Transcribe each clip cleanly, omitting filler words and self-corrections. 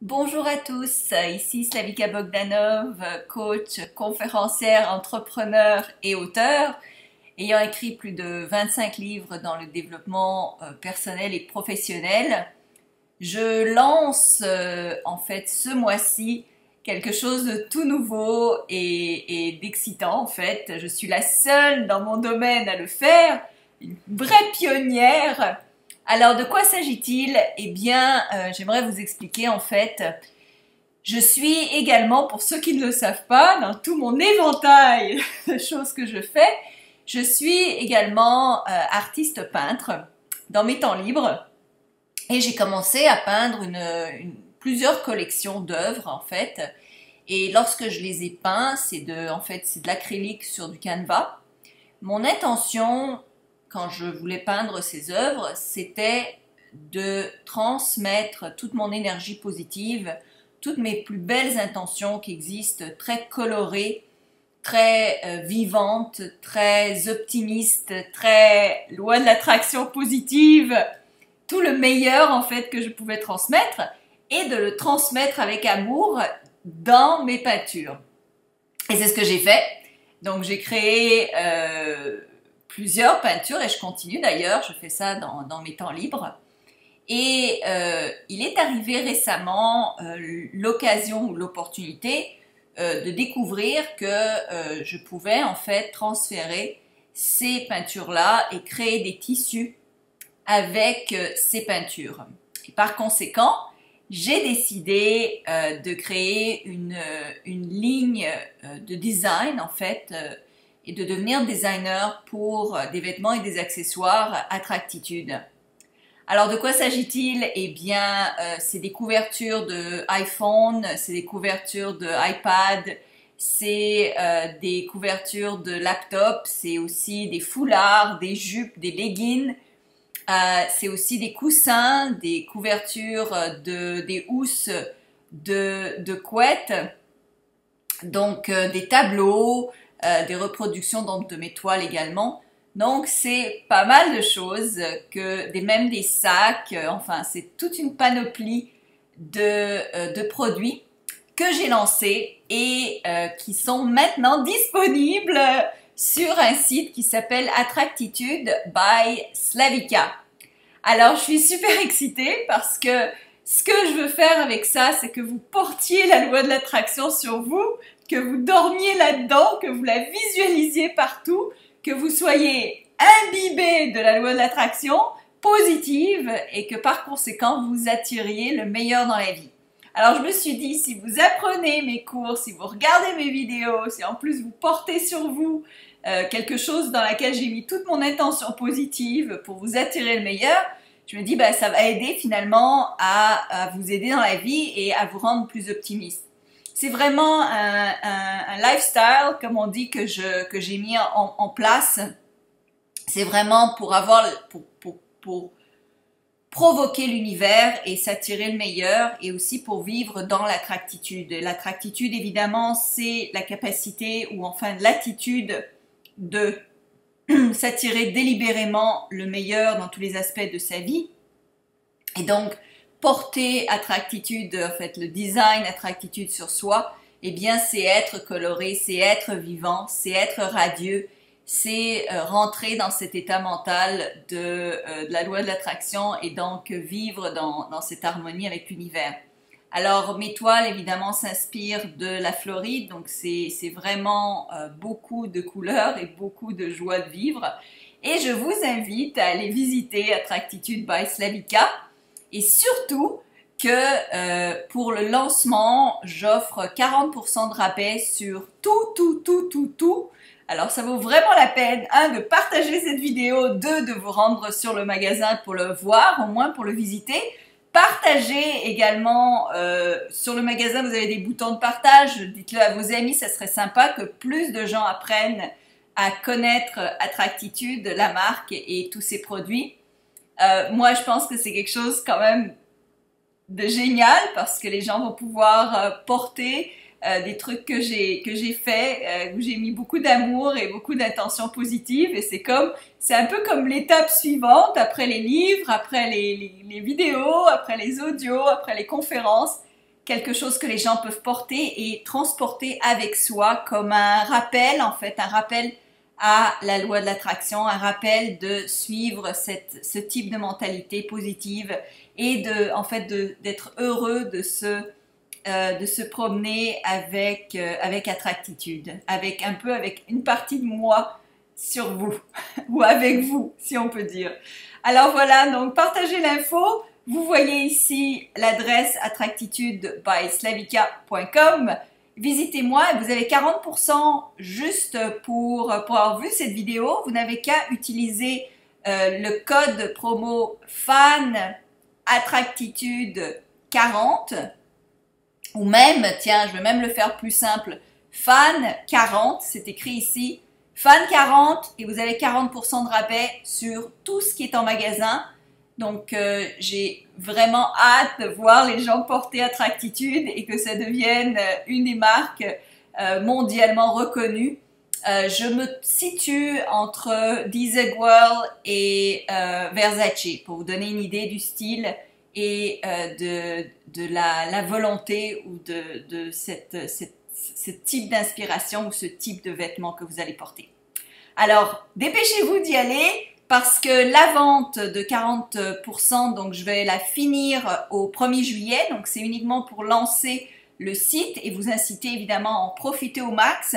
Bonjour à tous, ici Slavika Bogdanov, coach, conférencière, entrepreneur et auteur, ayant écrit plus de 25 livres dans le développement personnel et professionnel. Je lance en fait ce mois-ci quelque chose de tout nouveau et d'excitant en fait. Je suis la seule dans mon domaine à le faire, une vraie pionnière. Alors, de quoi s'agit-il? Eh bien, j'aimerais vous expliquer en fait. Je suis également, pour ceux qui ne le savent pas, dans tout mon éventail de choses que je fais, je suis également artiste peintre dans mes temps libres. Et j'ai commencé à peindre plusieurs collections d'œuvres en fait. Et lorsque je les ai peints, c'est de l'acrylique sur du canevas. Mon intention, quand je voulais peindre ces œuvres, c'était de transmettre toute mon énergie positive, toutes mes plus belles intentions qui existent, très colorées, très vivantes, très optimistes, très loin de l'attraction positive, tout le meilleur en fait que je pouvais transmettre et de le transmettre avec amour dans mes peintures. Et c'est ce que j'ai fait. Donc j'ai créé plusieurs peintures et je continue d'ailleurs, je fais ça dans mes temps libres. Et il est arrivé récemment l'occasion ou l'opportunité de découvrir que je pouvais en fait transférer ces peintures-là et créer des tissus avec ces peintures. Et par conséquent, j'ai décidé de créer une ligne de design en fait et de devenir designer pour des vêtements et des accessoires Attractitude. Alors de quoi s'agit-il? Eh bien, c'est des couvertures de iPhone, c'est des couvertures de iPad, c'est des couvertures de laptop, c'est aussi des foulards, des jupes, des leggings, c'est aussi des coussins, des couvertures, des housses de couettes, donc des tableaux, des reproductions donc, de mes toiles également. Donc c'est pas mal de choses, même des sacs, enfin c'est toute une panoplie de produits que j'ai lancés et qui sont maintenant disponibles sur un site qui s'appelle Attractitude by Slavika. Alors je suis super excitée parce que ce que je veux faire avec ça, c'est que vous portiez la loi de l'attraction sur vous, que vous dormiez là-dedans, que vous la visualisiez partout, que vous soyez imbibé de la loi de l'attraction positive et que par conséquent vous attiriez le meilleur dans la vie. Alors je me suis dit, si vous apprenez mes cours, si vous regardez mes vidéos, si en plus vous portez sur vous quelque chose dans laquelle j'ai mis toute mon intention positive pour vous attirer le meilleur, je me dis ça va aider finalement à vous aider dans la vie et à vous rendre plus optimiste. C'est vraiment un lifestyle, comme on dit, que j'ai mis en place. C'est vraiment pour provoquer l'univers et s'attirer le meilleur et aussi pour vivre dans l'attractitude. L'attractitude, évidemment, c'est la capacité ou enfin l'attitude de s'attirer délibérément le meilleur dans tous les aspects de sa vie. Et donc, porter Attractitude, en fait, le design Attractitude sur soi, eh bien, c'est être coloré, c'est être vivant, c'est être radieux, c'est rentrer dans cet état mental de la loi de l'attraction et donc vivre dans cette harmonie avec l'univers. Alors, mes toiles, évidemment, s'inspirent de la Floride, donc c'est vraiment beaucoup de couleurs et beaucoup de joie de vivre. Et je vous invite à aller visiter Attractitude by Slavika. Et surtout que pour le lancement, j'offre 40% de rabais sur tout. Alors ça vaut vraiment la peine, de partager cette vidéo, de vous rendre sur le magasin pour le voir, au moins pour le visiter. Partagez également sur le magasin, vous avez des boutons de partage, dites-le à vos amis, ça serait sympa que plus de gens apprennent à connaître Attractitude, la marque et tous ses produits. Moi, je pense que c'est quelque chose quand même de génial parce que les gens vont pouvoir porter des trucs que j'ai fait, où j'ai mis beaucoup d'amour et beaucoup d'intentions positives et c'est un peu comme l'étape suivante après les livres, après les vidéos, après les audios, après les conférences. quelque chose que les gens peuvent porter et transporter avec soi comme un rappel, en fait, un rappel à la loi de l'attraction, un rappel de suivre ce type de mentalité positive et d'être heureux de se promener avec attractitude, avec une partie de moi sur vous, ou avec vous, si on peut dire. Alors voilà, donc partagez l'info. Vous voyez ici l'adresse attractitudebyslavica.com. Visitez-moi et vous avez 40% juste pour avoir vu cette vidéo. Vous n'avez qu'à utiliser le code promo FAN attractitude 40 ou même, tiens, je vais même le faire plus simple, FAN 40, c'est écrit ici, FAN 40 et vous avez 40% de rabais sur tout ce qui est en magasin. Donc, j'ai vraiment hâte de voir les gens porter Attractitude et que ça devienne une des marques mondialement reconnues. Je me situe entre Desigual et Versace pour vous donner une idée du style et de la volonté ou de ce type d'inspiration ou ce type de vêtements que vous allez porter. Alors, dépêchez-vous d'y aller. Parce que la vente de 40%, donc je vais la finir au 1er juillet, donc c'est uniquement pour lancer le site et vous inciter évidemment à en profiter au max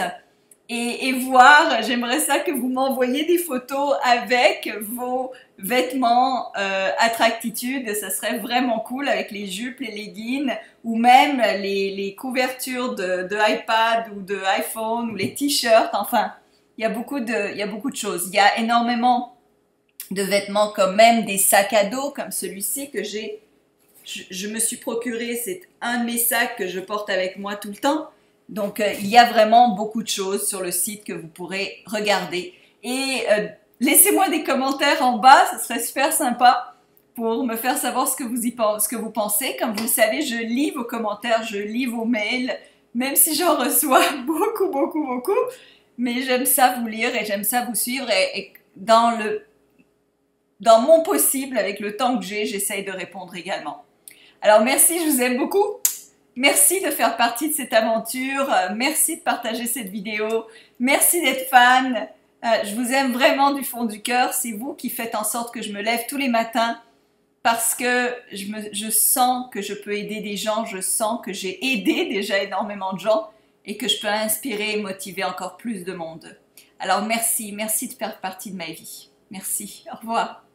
et voir, j'aimerais ça que vous m'envoyiez des photos avec vos vêtements Attractitude, ça serait vraiment cool avec les jupes, les leggings ou même les couvertures de iPad ou de iPhone ou les t-shirts, enfin il y a beaucoup de choses, il y a énormément de vêtements comme même des sacs à dos comme celui-ci que je me suis procuré, c'est un de mes sacs que je porte avec moi tout le temps. Donc il y a vraiment beaucoup de choses sur le site que vous pourrez regarder et laissez-moi des commentaires en bas, ce serait super sympa pour me faire savoir ce que vous pensez. Comme vous le savez, je lis vos commentaires, je lis vos mails, même si j'en reçois beaucoup, mais j'aime ça vous lire et j'aime ça vous suivre et dans mon possible, avec le temps que j'ai, j'essaye de répondre également. Alors merci, je vous aime beaucoup. Merci de faire partie de cette aventure. Merci de partager cette vidéo. Merci d'être fan. Je vous aime vraiment du fond du cœur. C'est vous qui faites en sorte que je me lève tous les matins parce que je sens que je peux aider des gens. Je sens que j'ai aidé déjà énormément de gens et que je peux inspirer et motiver encore plus de monde. Alors merci de faire partie de ma vie. Merci. Au revoir.